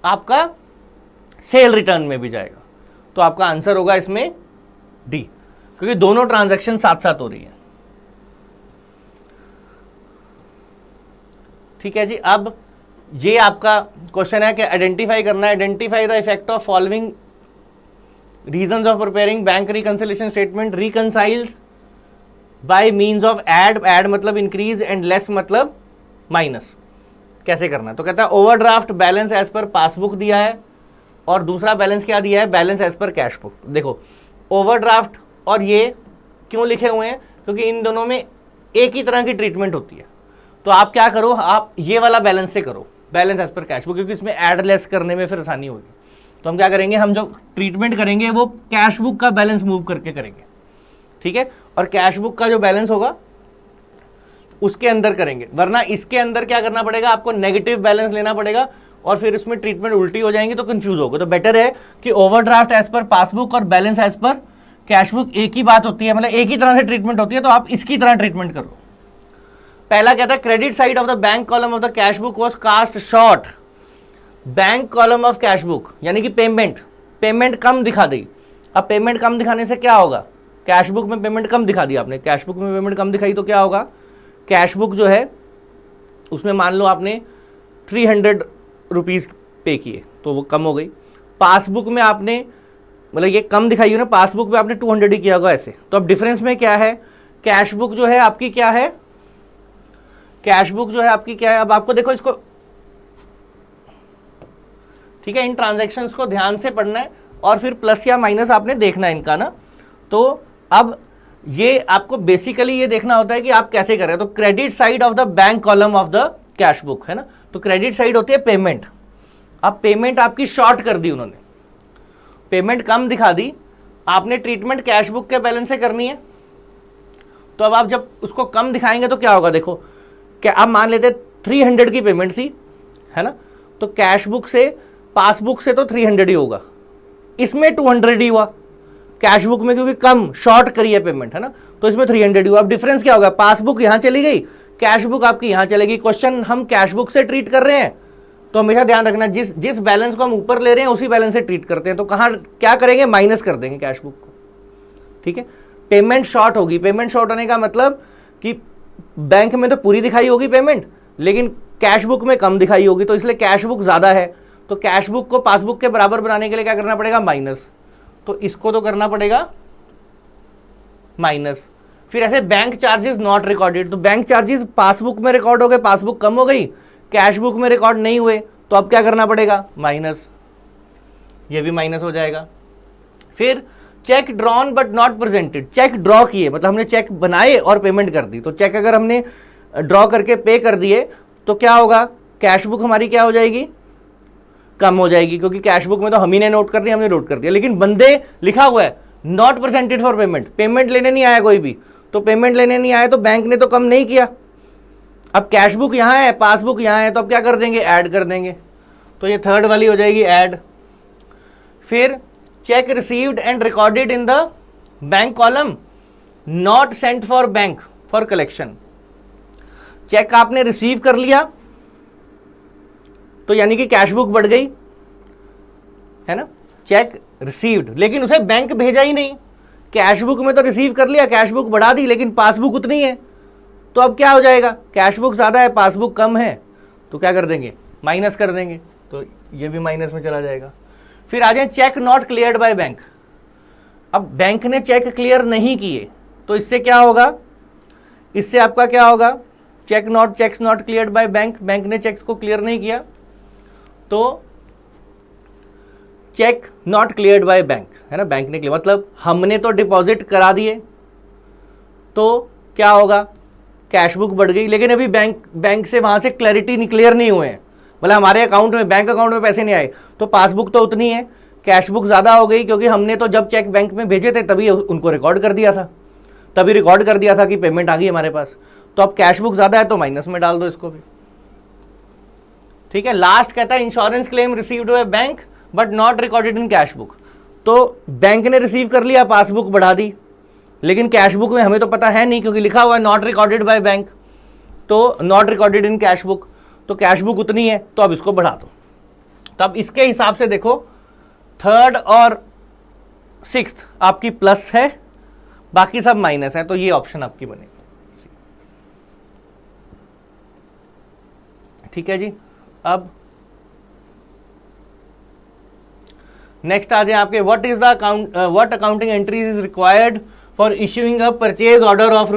[SPEAKER 1] आपका सेल रिटर्न में भी जाएगा। तो आपका आंसर होगा इसमें डी, क्योंकि दोनों ट्रांजैक्शन साथ साथ हो रही है। ठीक है जी, अब ये आपका क्वेश्चन है कि आइडेंटिफाई करना है, identify the effect of following reasons of preparing bank reconciliation statement, reconciles by means of add मतलब इंक्रीज एंड लेस मतलब माइनस। कैसे करना है, तो कहता है overdraft balance as per passbook दिया है और दूसरा बैलेंस क्या दिया है, balance as per cash book. देखो ओवरड्राफ्ट और ये क्यों लिखे हुए हैं, क्योंकि इन दोनों में एक ही तरह की ट्रीटमेंट होती है। तो आप क्या करो, आप ये वाला बैलेंस से करो, balance as per cash book, क्योंकि इसमें ऐड लेस करने में फिर आसानी होगी। तो हम क्या करेंगे, हम जो ट्रीटमेंट करेंगे वो कैश बुक का बैलेंस मूव करके करेंगे, ठीक है। और कैश बुक का जो बैलेंस होगा उसके अंदर करेंगे, वरना इसके अंदर क्या करना पड़ेगा, आपको नेगेटिव बैलेंस लेना पड़ेगा और फिर इसमें ट्रीटमेंट उल्टी हो जाएंगी तो कंफ्यूज होगा। तो बेटर है कि ओवरड्राफ्ट एज पर पासबुक और balance as per cash book एक ही बात होती है, मतलब एक ही तरह से ट्रीटमेंट होती है, तो आप इसकी तरह ट्रीटमेंट करो। पहला क्या था, credit side of the bank column of the cash book was cast short bank column of cash book, यानी कि पेमेंट कम दिखा दी। अब पेमेंट कम दिखाने से क्या होगा, कैश बुक में पेमेंट कम दिखा दी आपने, कैश बुक में पेमेंट कम दिखाई तो क्या होगा, कैश बुक जो है उसमें मान लो आपने 300 रुपीज़ पे किए तो वो कम हो गई। पासबुक में आपने मतलब ये कम दिखाई हो ना, पासबुक में आपने 200 ही किया होगा ऐसे। तो अब डिफरेंस में क्या है, कैश बुक जो है आपकी क्या है, कैश बुक जो है आपकी क्या है। अब आपको देखो इसको, ठीक है, इन ट्रांजैक्शंस को ध्यान से पढ़ना है और फिर प्लस या माइनस आपने देखना है इनका ना। तो अब ये आपको बेसिकली ये देखना होता है कि आप कैसे कर रहे हैं। तो credit side of the bank column of the cash book है ना, तो क्रेडिट साइड होती है पेमेंट। अब पेमेंट आपकी शॉर्ट कर दी उन्होंने, पेमेंट कम दिखा दी, आपने ट्रीटमेंट कैश बुक के बैलेंस से करनी है। तो अब आप जब उसको कम दिखाएंगे तो क्या होगा, देखो क्या आप मान लेते 300 की पेमेंट थी है ना, तो कैश बुक से पासबुक से तो 300 ही होगा, इसमें 200 ही हुआ कैश बुक में, क्योंकि कम शॉर्ट करी है पेमेंट है ना, तो इसमें 300 हुआ। अब डिफरेंस क्या होगा, पासबुक यहां चली गई, कैश बुक आपकी यहां चलेगी। क्वेश्चन हम कैश बुक से ट्रीट कर रहे हैं तो हमेशा ध्यान रखना जिस बैलेंस को हम ऊपर ले रहे हैं उसी बैलेंस से ट्रीट करते हैं। तो कहां क्या करेंगे, माइनस कर देंगे कैश बुक को, ठीक है। पेमेंट शॉर्ट होगी, पेमेंट शॉर्ट होने का मतलब कि बैंक में तो पूरी दिखाई होगी पेमेंट, लेकिन कैश बुक में कम दिखाई होगी, तो इसलिए कैश बुक ज्यादा है। तो कैश बुक को पासबुक के बराबर बनाने के लिए क्या करना पड़ेगा, माइनस। तो इसको तो करना पड़ेगा माइनस। फिर ऐसे बैंक चार्जेस नॉट रिकॉर्डेड, तो बैंक चार्जेस पासबुक में रिकॉर्ड हो गए, पासबुक कम हो गई, कैश बुक में रिकॉर्ड नहीं हुए, तो अब क्या करना पड़ेगा, माइनस, ये भी माइनस हो जाएगा। फिर cheque drawn but not presented, cheque draw किए मतलब हमने चेक बनाए और पेमेंट कर दी, तो चेक अगर हमने ड्रॉ करके पे कर दिए तो क्या होगा, कैश बुक हमारी क्या हो जाएगी, कम हो जाएगी, क्योंकि कैश बुक में तो हम ही ने नोट कर दिया, हमने नोट कर दिया। लेकिन बंदे लिखा हुआ है not presented for payment, payment लेने नहीं आया कोई भी, तो पेमेंट लेने नहीं आया तो बैंक ने तो कम नहीं किया। अब कैश बुक यहाँ है, पासबुक यहाँ है, तो अब क्या कर देंगे, ऐड कर देंगे, तो ये थर्ड वाली हो जाएगी ऐड। फिर cheque received and recorded in the bank column not sent for bank for collection, cheque आपने रिसीव कर लिया तो यानी कि कैश बुक बढ़ गई है ना, चेक रिसीव्ड, लेकिन उसे बैंक भेजा ही नहीं, कैश बुक में तो रिसीव कर लिया, कैश बुक बढ़ा दी, लेकिन पासबुक उतनी है, तो अब क्या हो जाएगा, कैश बुक ज्यादा है पासबुक कम है, तो क्या कर देंगे, माइनस कर देंगे, तो ये भी माइनस में चला जाएगा। फिर आ जाए cheque not cleared by bank, अब बैंक ने चेक क्लियर नहीं किए तो इससे क्या होगा, इससे आपका क्या होगा, cheques not cleared by bank, bank ने चेक्स को क्लियर नहीं किया, तो cheque not cleared by bank है ना, बैंक ने क्लियर मतलब हमने तो डिपॉजिट करा दिए, तो क्या होगा, कैश बुक बढ़ गई, लेकिन अभी बैंक से वहां से क्लैरिटी क्लियर नहीं हुए हैं, मतलब हमारे अकाउंट में, बैंक अकाउंट में पैसे नहीं आए, तो पासबुक तो उतनी है, कैश बुक ज्यादा हो गई, क्योंकि हमने तो जब चेक बैंक में भेजे थे तभी उनको रिकॉर्ड कर दिया था, तभी रिकॉर्ड कर दिया था कि पेमेंट आ गई हमारे पास, तो अब कैश बुक ज्यादा है तो माइनस में डाल दो इसको भी, ठीक है। लास्ट कहता है insurance claim received by bank but not recorded in cash book, तो बैंक ने रिसीव कर लिया, पासबुक बढ़ा दी, लेकिन कैश बुक में हमें तो पता है नहीं क्योंकि लिखा हुआ है नॉट रिकॉर्डेड बाय बैंक, तो not recorded in cash book, तो कैश बुक उतनी है, तो अब इसको बढ़ा दो। तो अब इसके हिसाब से देखो थर्ड और सिक्स्थ आपकी प्लस है, बाकी सब माइनस है, तो ये ऑप्शन आपकी बनेगी, ठीक है जी। अब नेक्स्ट आ जाए आपके, what is the account, what accounting entries is required for issuing a purchase order of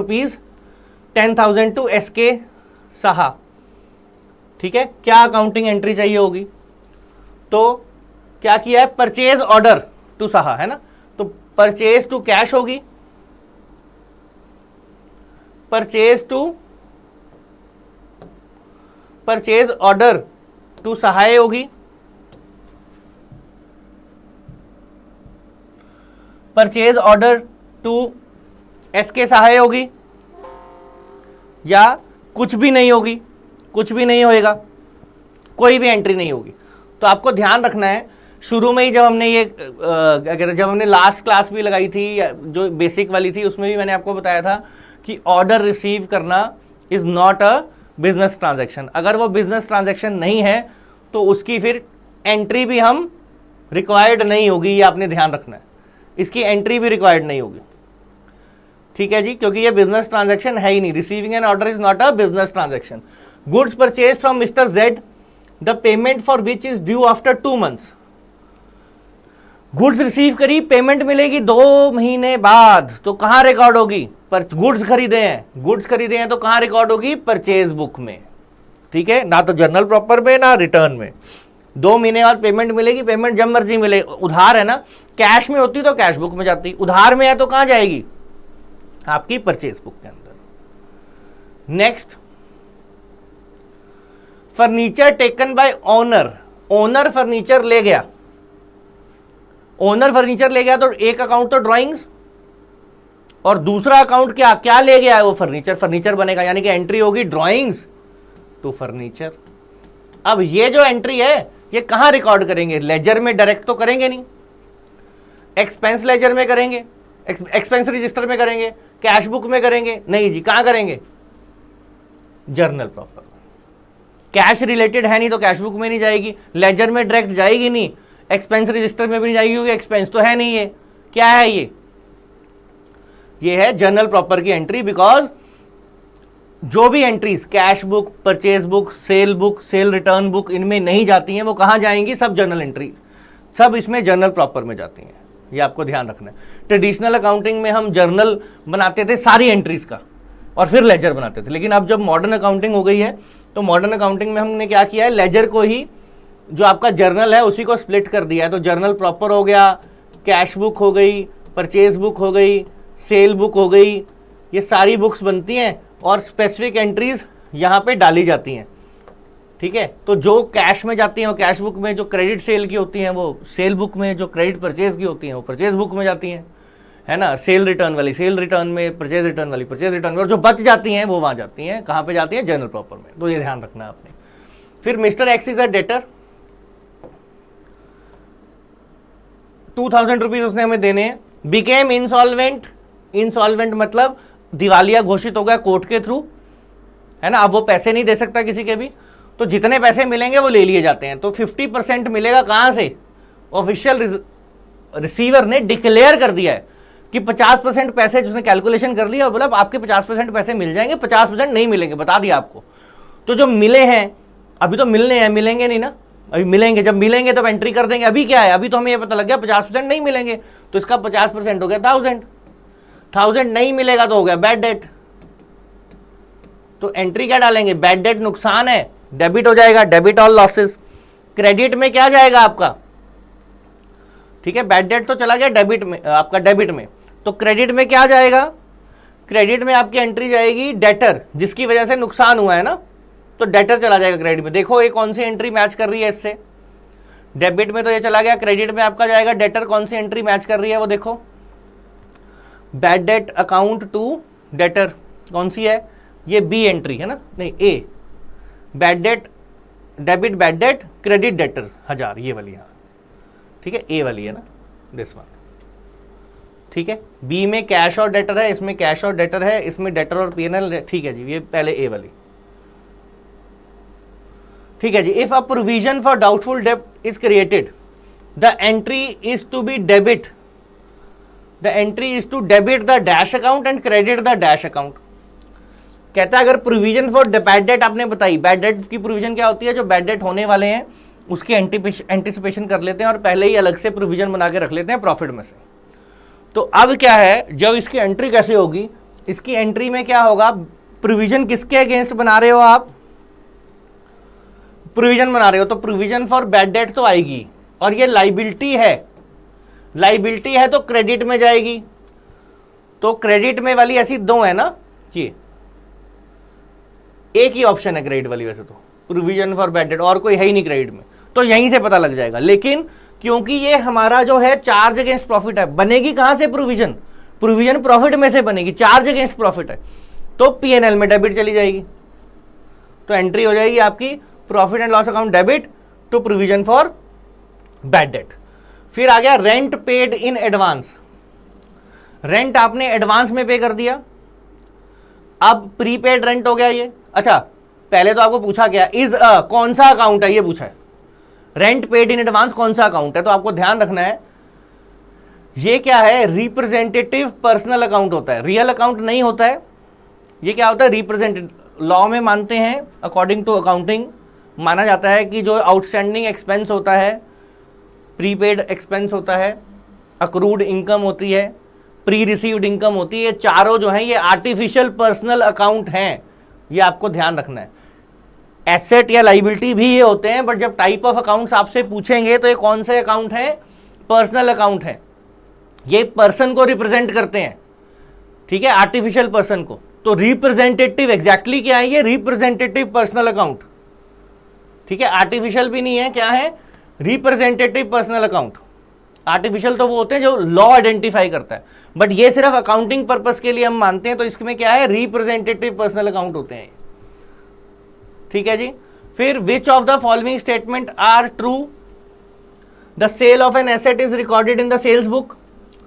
[SPEAKER 1] ₹10,000 to SK Saha, ठीक है, क्या अकाउंटिंग एंट्री चाहिए होगी, तो क्या किया है, परचेज ऑर्डर टू साहा, है ना, तो परचेज टू कैश होगी, परचेज ऑर्डर टू सहाय होगी, परचेज ऑर्डर टू एसके सहाय होगी, या कुछ भी नहीं होगी, कुछ भी नहीं होएगा, कोई भी एंट्री नहीं होगी। तो आपको ध्यान रखना है, शुरू में ही जब हमने ये जब हमने लास्ट क्लास भी लगाई थी जो बेसिक वाली थी, उसमें भी मैंने आपको बताया था कि ऑर्डर रिसीव करना is not a business transaction. अगर वो बिजनेस ट्रांजैक्शन नहीं है तो उसकी फिर एंट्री भी हम रिक्वायर्ड नहीं होगी, ये आपने ध्यान रखना है, इसकी एंट्री भी रिक्वायर्ड नहीं होगी, ठीक है जी, क्योंकि ये बिजनेस ट्रांजैक्शन है ही नहीं। Receiving N order is not a business transaction. Goods purchase from mister Z, the payment for which is due after 2 months। Goods receive करी, पेमेंट मिलेगी 2 महीने बाद, तो कहां रिकॉर्ड होगी, पर गुड्स खरीदे हैं तो कहां रिकॉर्ड होगी, परचेज बुक में, ठीक है, ना तो जर्नल प्रॉपर में ना रिटर्न में। 2 महीने बाद पेमेंट मिलेगी, पेमेंट जब मर्जी मिले, उधार है ना, कैश में होती तो कैश बुक में जाती, उधार में है तो कहां जाएगी, आपकी परचेज बुक के अंदर। Next, furniture taken by owner, owner furniture ले गया, ओनर फर्नीचर ले गया तो एक अकाउंट तो ड्राइंग्स और दूसरा अकाउंट क्या क्या ले गया है वो फर्नीचर, फर्नीचर बनेगा, यानी कि एंट्री होगी ड्राइंग्स टू फर्नीचर। अब ये जो एंट्री है ये कहां रिकॉर्ड करेंगे, लेजर में डायरेक्ट तो करेंगे नहीं, एक्सपेंस लेजर में करेंगे, एक्सपेंस रजिस्टर में करेंगे, कैश बुक में करेंगे, नहीं जी, कहां करेंगे, जर्नल प्रॉपर। कैश रिलेटेड है नहीं तो कैश बुक में नहीं जाएगी, लेजर में डायरेक्ट जाएगी नहीं, एक्सपेंस रजिस्टर में भी नहीं जाएगी क्योंकि एक्सपेंस तो है नहीं, ये क्या है, ये है जर्नल प्रॉपर की एंट्री। बिकॉज जो भी entries cash book, purchase book, cell return book इनमें नहीं जाती हैं, वो कहां जाएंगी, सब जर्नल एंट्री, सब इसमें जर्नल प्रॉपर में जाती हैं, ये आपको ध्यान रखना है। ट्रेडिशनल अकाउंटिंग में हम जर्नल बनाते थे सारी एंट्रीज का और फिर लेजर बनाते थे, लेकिन अब जब मॉडर्न अकाउंटिंग हो गई है तो मॉडर्न अकाउंटिंग में हमने क्या किया है, लेजर को ही जो आपका जर्नल है उसी को स्प्लिट कर दिया है। तो जर्नल प्रॉपर हो गया, कैश बुक हो गई, परचेज बुक हो गई, सेल बुक हो गई, ये सारी बुक्स बनती हैं और स्पेसिफिक एंट्रीज यहाँ पे डाली जाती हैं, ठीक है। तो जो कैश में जाती हैं वो कैश बुक में, जो क्रेडिट सेल की होती हैं वो सेल बुक में, जो क्रेडिट परचेज की होती हैं वो परचेज बुक में जाती हैं, है ना। सेल रिटर्न वाली सेल रिटर्न में, परचेज रिटर्न वाली परचेज रिटर्न में, और जो बच जाती हैं वो वहाँ जाती हैं, कहाँ पे जाती हैं, जर्नल प्रॉपर में। तो ये ध्यान रखना है आपने। फिर mister x is a debtor, 2000 rupees उसने हमें देने हैं। बिकेम इंसॉल्वेंट, इंसॉल्वेंट मतलब दिवालिया घोषित हो गया कोर्ट के थ्रू, है ना। अब वो पैसे नहीं दे सकता किसी के भी, तो जितने पैसे मिलेंगे वो ले लिए जाते हैं। तो 50% मिलेगा कहां से, ऑफिशियल रिसीवर ने डिक्लेयर कर दिया है कि 50% पैसे, जिसने कैलकुलेशन कर लिया और बोला आपके 50% पैसे मिल जाएंगे, 50% नहीं मिलेंगे, बता दिया आपको। तो जो मिले हैं अभी तो मिलने हैं, मिलेंगे नहीं ना, अभी मिलेंगे, जब मिलेंगे तब एंट्री कर देंगे। अभी क्या है, अभी तो हमें ये पता लग गया 50% नहीं मिलेंगे, तो इसका 50% हो गया 1000 नहीं मिलेगा तो हो गया बैड डेट। तो एंट्री क्या डालेंगे, बैड डेट नुकसान है, डेबिट हो जाएगा, डेबिट ऑल लॉसेस। क्रेडिट में क्या जाएगा आपका, ठीक है, बैड डेट तो चला गया डेबिट में, आपका डेबिट में, तो क्रेडिट में क्या जाएगा, क्रेडिट में आपकी एंट्री जाएगी डेटर, जिसकी वजह से नुकसान हुआ है ना, तो डेटर चला जाएगा क्रेडिट में। देखो ये कौन सी एंट्री मैच कर रही है इससे, डेबिट में तो ये चला गया, क्रेडिट में आपका जाएगा डेटर, कौन सी एंट्री मैच कर रही है वो देखो, bad debt account to debtor, कौन सी है ये, बी एंट्री है ना, नहीं A, bad debt debit bad debt credit debtor 1000, ये वाली, हाँ ठीक है, ए वाली है ना, दिस वन, ठीक है। बी में कैश और डेटर है, इसमें कैश और डेटर है, इसमें डेटर और पीएनएल, ठीक है जी, ये पहले ए वाली, ठीक है जी। If a provision for doubtful डेब्ट is created, the entry is to be debit, the entry is to debit the dash account and credit the dash account. कहता है अगर प्रोविजन फॉर बैड डेट आपने बताई, बैड डेट की provision क्या होती है, जो बैड डेट होने वाले हैं उसकी एंटिसिपेशन कर लेते हैं और पहले ही अलग से प्रोविजन बना के रख लेते हैं प्रॉफिट में से। तो अब क्या है, जब इसकी एंट्री कैसे होगी, इसकी एंट्री में क्या होगा, प्रोविजन किसके अगेंस्ट बना रहे हो आप, प्रोविजन बना रहे हो तो प्रोविजन फॉर बैड डेट तो आएगी, और ये लाइबिलिटी है, लाइबिलिटी है तो क्रेडिट में जाएगी। तो क्रेडिट में वाली ऐसी दो है ना, ये एक ही ऑप्शन है क्रेडिट वाली, वैसे तो प्रोविजन फॉर बैड डेट, और कोई है ही नहीं क्रेडिट में, तो यहीं से पता लग जाएगा। लेकिन क्योंकि ये हमारा जो है चार्ज अगेंस्ट प्रॉफिट है, बनेगी कहां से प्रोविजन, प्रोविजन प्रॉफिट में से बनेगी, चार्ज अगेंस्ट प्रॉफिट है, तो पीएनएल में डेबिट चली जाएगी। तो एंट्री हो जाएगी आपकी profit and loss account debit to provision for bad debt. फिर आ गया rent paid in advance. Rent आपने एडवांस में पे कर दिया, अब प्रीपेड रेंट हो गया ये। अच्छा, पहले तो आपको पूछा गया इज कौन सा अकाउंट है, ये पूछा है। रेंट पेड इन एडवांस कौन सा अकाउंट है, तो आपको ध्यान रखना है ये क्या है, रिप्रेजेंटेटिव पर्सनल अकाउंट होता है, रियल अकाउंट नहीं होता है। ये क्या होता है, रिप्रेजेंटेटिव। लॉ में मानते हैं, अकॉर्डिंग टू अकाउंटिंग माना जाता है कि जो आउटस्टैंडिंग एक्सपेंस होता है, प्रीपेड एक्सपेंस होता है, अक्रूड इनकम होती है, प्री रिसीव्ड इनकम होती है, ये चारों जो हैं ये आर्टिफिशियल पर्सनल अकाउंट हैं। ये आपको ध्यान रखना है। एसेट या लाइबिलिटी भी ये होते हैं, बट जब टाइप ऑफ अकाउंट्स आपसे पूछेंगे तो ये कौन से अकाउंट हैं, पर्सनल अकाउंट है। ये पर्सन को रिप्रेजेंट करते हैं, ठीक है, आर्टिफिशियल पर्सन को। तो रिप्रेजेंटेटिव एग्जैक्टली क्या है, ये रिप्रेजेंटेटिव पर्सनल अकाउंट, ठीक है, आर्टिफिशियल भी नहीं है, क्या है, रिप्रेजेंटेटिव पर्सनल अकाउंट। आर्टिफिशियल तो वो होते हैं जो लॉ आइडेंटिफाई करता है, बट ये सिर्फ अकाउंटिंग पर्पस के लिए हम मानते हैं, तो इसमें क्या है, रिप्रेजेंटेटिव पर्सनल अकाउंट होते हैं, ठीक है जी। फिर विच of the following statement are true, the cell of an asset is recorded in the sales book,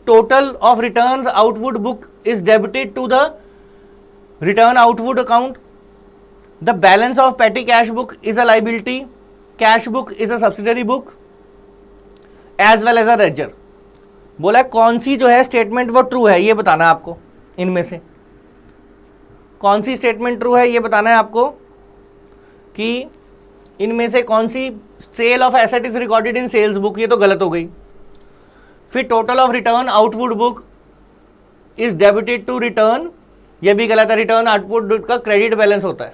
[SPEAKER 1] total of return आउटवुड book is debited to the return आउटवुड account, the balance of petty cash book is a liability, cash book is a subsidiary book as well as a laser. बोला कौन सी जो है statement वो true है, ये बताना है आपको। इनमें से कौन सी स्टेटमेंट ट्रू है ये बताना है आपको, कि इनमें से कौन सी sale of asset is recorded in sales book, ये तो गलत हो गई। फिर total of return output book is debited to return, ये भी गलत है। रिटर्न आउटपुट का क्रेडिट बैलेंस होता है,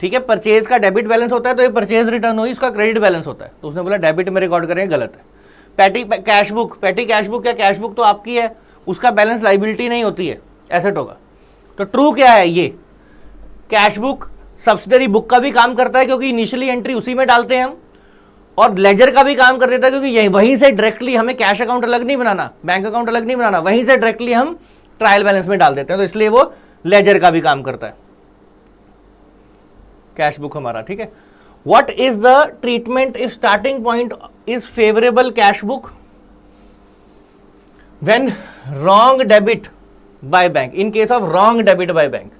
[SPEAKER 1] ठीक है, परचेज का डेबिट बैलेंस होता है, तो ये परचेज रिटर्न हुई, इसका क्रेडिट बैलेंस होता है, तो उसने बोला डेबिट में रिकॉर्ड करें, गलत है। पेटी कैश बुक, पेटी कैश बुक या कैश बुक तो आपकी है, उसका बैलेंस लाइबिलिटी नहीं होती है, एसेट होगा। तो ट्रू क्या है, ये कैश बुक सब्सिडरी बुक का भी काम करता है, क्योंकि इनिशियली एंट्री उसी में डालते हैं हम, और लेजर का भी काम कर देता है, क्योंकि यही वहीं से डायरेक्टली हमें कैश अकाउंट अलग नहीं बनाना, बैंक अकाउंट अलग नहीं बनाना, वहीं से डायरेक्टली हम ट्रायल बैलेंस में डाल देते हैं, तो इसलिए वो लेजर का भी काम करता है कैश बुक हमारा, ठीक है। What is the treatment if starting point is favourable cash book when wrong debit by bank, in case of wrong debit by bank.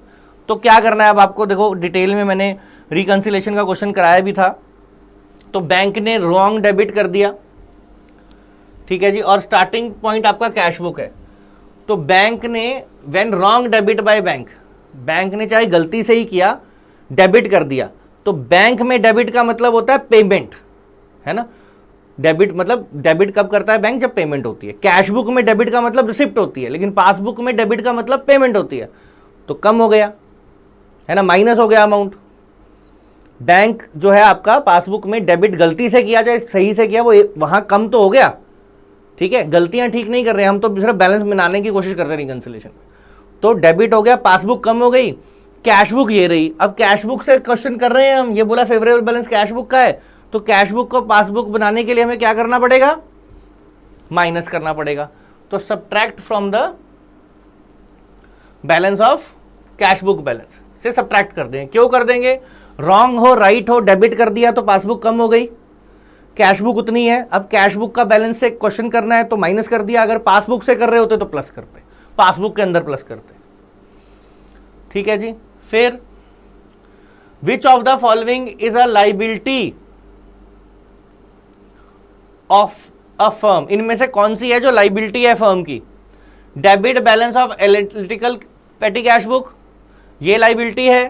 [SPEAKER 1] तो क्या करना है अब आपको, देखो डिटेल में मैंने रिकंसिलेशन का क्वेश्चन कराया भी था। तो बैंक ने रॉन्ग डेबिट कर दिया, ठीक है जी, और स्टार्टिंग पॉइंट आपका कैश बुक है। तो बैंक ने when wrong debit bye bank, bank ने चाहे गलती से ही किया, डेबिट कर दिया, तो बैंक में डेबिट का मतलब होता है पेमेंट, है ना। डेबिट मतलब डेबिट कब करता है बैंक, जब पेमेंट होती है। कैश बुक में डेबिट का मतलब रिसिप्ट होती है, लेकिन पासबुक में डेबिट का मतलब पेमेंट होती है। तो कम हो गया, है ना, माइनस हो गया अमाउंट। बैंक जो है आपका पासबुक में डेबिट गलती से किया जाए सही से किया, वो वहां कम तो हो गया, ठीक है। गलतियां ठीक नहीं कर रहे हैं हम, तो सिर्फ बैलेंस बनाने की कोशिश कर रहे हैं रिकंसिलेशन में। तो डेबिट हो गया, पासबुक कम हो गई, कैश बुक ये रही। अब कैश बुक से क्वेश्चन कर रहे हैं हम, ये बोला फेवरेबल बैलेंस कैश बुक का है, तो कैश बुक को पासबुक बनाने के लिए हमें क्या करना पड़ेगा, माइनस करना पड़ेगा। तो subtract from the balance of cash book balance से सब्ट्रैक्ट कर देंगे। क्यों कर देंगे, रॉन्ग हो राइट हो, डेबिट कर दिया तो पासबुक कम हो गई, कैश बुक उतनी है। अब कैश बुक का बैलेंस से क्वेश्चन करना है तो माइनस कर दिया, अगर पासबुक से कर रहे होते तो प्लस करते, पासबुक के अंदर प्लस करते, ठीक है जी। फिर विच of the following is a liability of a firm, इनमें से कौन सी है जो लाइबिलिटी है फर्म की। डेबिट बैलेंस ऑफ एनालिटिकल पेटी कैश बुक, ये लाइबिलिटी है।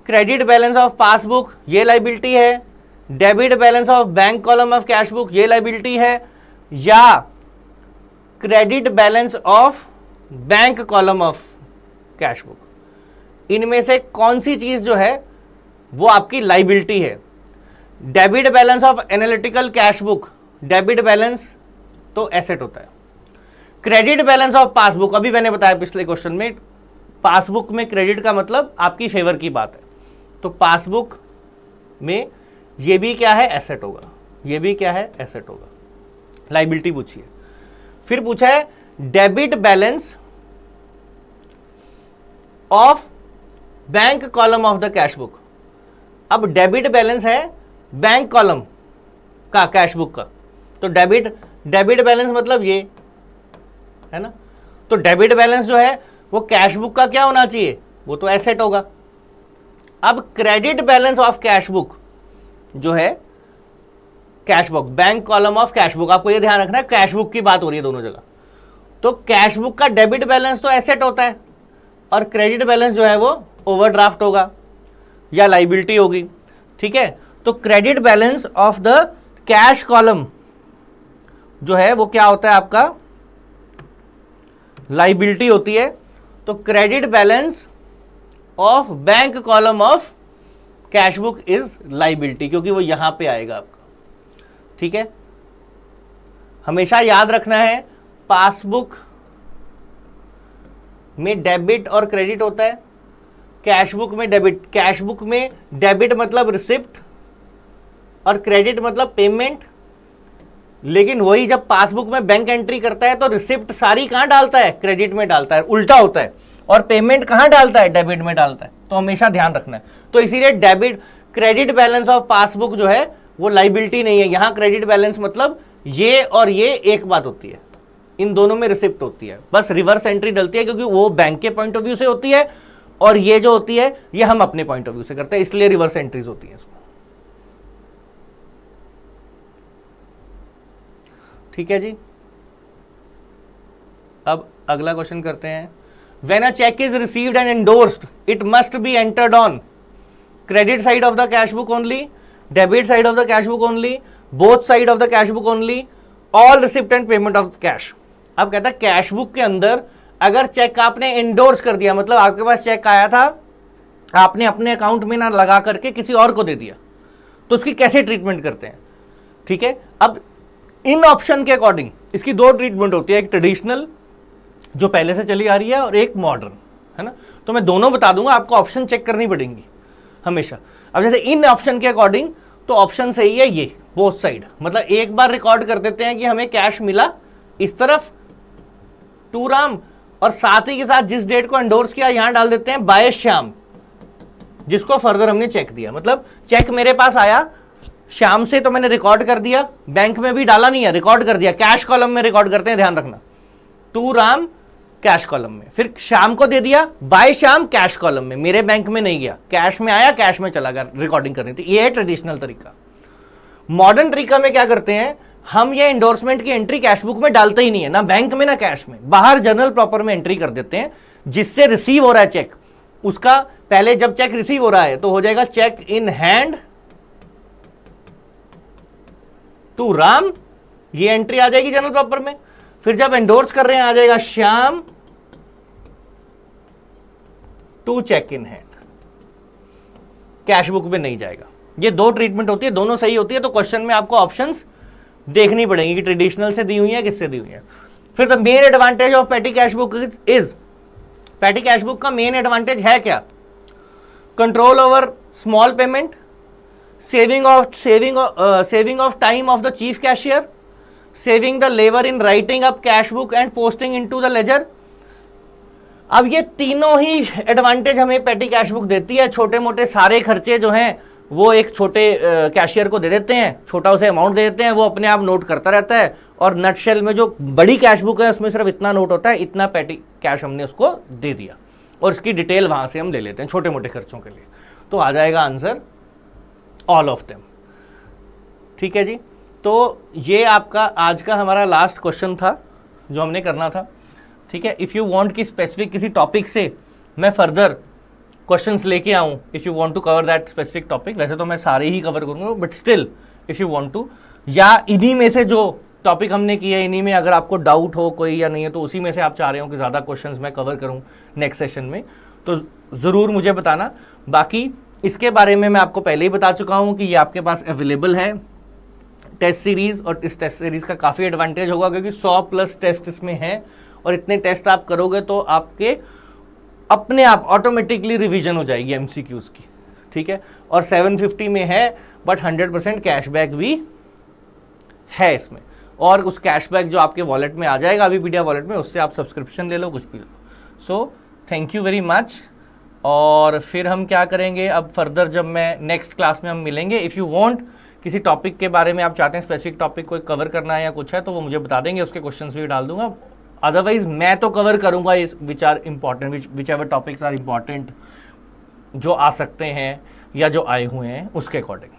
[SPEAKER 1] क्रेडिट बैलेंस ऑफ पासबुक, ये लाइबिलिटी है। Debit balance of bank column of cash book, ये लाइबिलिटी है। या credit balance of bank column of cash book, इनमें से कौन सी चीज जो है वो आपकी लाइबिलिटी है। Debit balance of analytical cash book, debit balance तो एसेट होता है। क्रेडिट बैलेंस ऑफ पासबुक, अभी मैंने बताया पिछले क्वेश्चन में, पासबुक में क्रेडिट का मतलब आपकी फेवर की बात है, तो पासबुक में ये भी क्या है, एसेट होगा, ये भी क्या है, एसेट होगा। लाइबिलिटी पूछी है। फिर पूछा है debit balance of bank column of the cash book. अब डेबिट बैलेंस है बैंक कॉलम का कैश बुक का, तो डेबिट बैलेंस मतलब ये है ना, तो डेबिट बैलेंस जो है वो कैश बुक का क्या होना चाहिए, वो तो एसेट होगा। अब credit balance of cash book जो है, cash book, bank column of cash book, आपको ये ध्यान रखना है कैश बुक की बात हो रही है दोनों जगह। तो कैश बुक का डेबिट बैलेंस तो एसेट होता है और क्रेडिट बैलेंस जो है वो ओवरड्राफ्ट होगा या लाइबिलिटी होगी, ठीक है। तो credit balance of the cash column जो है वो क्या होता है, आपका लाइबिलिटी होती है। तो credit balance of bank column of cash book is liability, क्योंकि वो यहां पे आएगा आपका, ठीक है। हमेशा याद रखना है पासबुक में डेबिट और क्रेडिट होता है, कैश बुक में डेबिट। कैश बुक में डेबिट मतलब रिसिप्ट और क्रेडिट मतलब पेमेंट, लेकिन वही जब पासबुक में बैंक एंट्री करता है तो रिसिप्ट सारी कहां डालता है, क्रेडिट में डालता है, उल्टा होता है, और पेमेंट कहां डालता है, डेबिट में डालता है। तो हमेशा ध्यान रखना है। तो इसीलिए debit credit balance of passbook जो है वो लाइबिलिटी नहीं है, यहां क्रेडिट बैलेंस मतलब ये और ये एक बात होती है, इन दोनों में रिसिप्ट होती है, बस रिवर्स एंट्री डलती है क्योंकि वो बैंक के पॉइंट ऑफ व्यू से होती है और ये जो होती है ये हम अपने पॉइंट ऑफ व्यू से करते हैं, इसलिए रिवर्स एंट्रीज होती है इसमें, ठीक है जी। अब अगला क्वेश्चन करते हैं। When a cheque is received and endorsed it must be entered on credit side of the cash book only, debit side of the cash book only, both side of the cash book only, all receipt and payment of cash. अब कहता है cash book के अंदर अगर check आपने endorse कर दिया, मतलब आपके पास चेक आया था, आपने अपने अकाउंट में ना लगा करके किसी और को दे दिया, तो उसकी कैसे ट्रीटमेंट करते हैं, ठीक है। अब इन ऑप्शन के अकॉर्डिंग इसकी दो ट्रीटमेंट होती है, एक ट्रेडिशनल जो पहले से चली आ रही है और एक मॉडर्न, है ना। तो मैं दोनों बता दूंगा, आपको ऑप्शन चेक करनी पड़ेंगी हमेशा। अब जैसे इन ऑप्शन के अकॉर्डिंग तो ऑप्शन सही है ये बोथ साइड, मतलब एक बार रिकॉर्ड कर देते हैं कि हमें कैश मिला इस तरफ टू राम, और साथ ही के साथ जिस डेट को एंडोर्स किया यहां डाल देते हैं बाय श्याम, जिसको फर्दर हमने चेक दिया। मतलब चेक मेरे पास आया शाम से तो मैंने रिकॉर्ड कर दिया, बैंक में भी डाला नहीं है, रिकॉर्ड कर दिया, कैश कॉलम में रिकॉर्ड करते हैं, ध्यान रखना, टू राम कैश कॉलम में, फिर शाम को दे दिया बाय शाम कैश कॉलम में, मेरे बैंक में नहीं गया, कैश में आया, कैश में चला गया, रिकॉर्डिंग करनी थी। ये है ट्रेडिशनल तरीका। मॉडर्न तरीका में क्या करते हैं हम, ये एंडोर्समेंट की एंट्री कैश बुक में डालते ही नहीं है, ना बैंक में ना कैश में, बाहर जनरल प्रॉपर में एंट्री कर देते हैं, जिससे रिसीव हो रहा है चेक, उसका पहले जब चेक रिसीव हो रहा है तो हो जाएगा cheque in hand to Ram, ये एंट्री आ जाएगी जनरल प्रॉपर में। फिर जब एंडोर्स कर रहे हैं आ जाएगा Shyam to cheque in hand, cash book में नहीं जाएगा। ये दो ट्रीटमेंट होती है, दोनों सही होती है। तो क्वेश्चन में आपको ऑप्शंस देखनी पड़ेगी कि ट्रेडिशनल से दी हुई है, किससे दी हुई है। फिर the main advantage of petty cash book is, petty cash book का मेन एडवांटेज है क्या, control over small payment, saving of time of the chief cashier, saving the labour in writing up cash book and posting into the ledger. अब ये तीनों ही advantage हमें पेटी cash book देती है। छोटे मोटे सारे खर्चे जो हैं वो एक छोटे कैशियर को दे देते हैं, छोटा उसे अमाउंट दे देते हैं, वो अपने आप नोट करता रहता है, और नटशेल में जो बड़ी कैश बुक है उसमें सिर्फ इतना नोट होता है, इतना पेटी कैश हमने उसको दे दिया, और इसकी डिटेल वहां से हम ले लेते हैं छोटे मोटे खर्चों के लिए। तो आ जाएगा आंसर ऑल ऑफ देम, ठीक है जी। तो ये आपका आज का हमारा लास्ट क्वेश्चन था जो हमने करना था, ठीक है। इफ़ यू वांट कि स्पेसिफिक किसी टॉपिक से मैं फर्दर क्वेश्चंस लेके आऊँ, if you want to cover that specific topic, वैसे तो मैं सारे ही कवर करूँगा, but still if you want to, या इन्हीं में से जो टॉपिक हमने किया है इन्हीं में अगर आपको डाउट हो कोई या नहीं है, तो उसी में से आप चाह रहे हो कि ज़्यादा क्वेश्चंस मैं कवर करूँ नेक्स्ट सेशन में, तो ज़रूर मुझे बताना। बाकी इसके बारे में मैं आपको पहले ही बता चुका हूं कि ये आपके पास अवेलेबल है टेस्ट सीरीज, और इस टेस्ट सीरीज का काफ़ी एडवांटेज होगा क्योंकि 100+ टेस्ट इसमें हैं, और इतने टेस्ट आप करोगे तो आपके अपने आप ऑटोमेटिकली रिवीजन हो जाएगी एमसीक्यूज की, ठीक है। और 750 में है, बट 100% कैशबैक भी है इसमें, और उस कैशबैक जो आपके वॉलेट में आ जाएगा अभी पीडिया वॉलेट में, उससे आप सब्सक्रिप्शन ले लो, कुछ भी लो। So thank you very much. और फिर हम क्या करेंगे अब फर्दर, जब मैं नेक्स्ट क्लास में हम मिलेंगे, इफ़ यू वांट किसी टॉपिक के बारे में आप चाहते हैं स्पेसिफिक टॉपिक कोई कवर करना है या कुछ है, तो वो मुझे बता देंगे, उसके क्वेश्चंस भी डाल दूंगा। अदरवाइज मैं तो कवर करूंगा इस which are important, whichever topics are important, जो आ सकते हैं या जो आए हुए हैं उसके अकॉर्डिंग।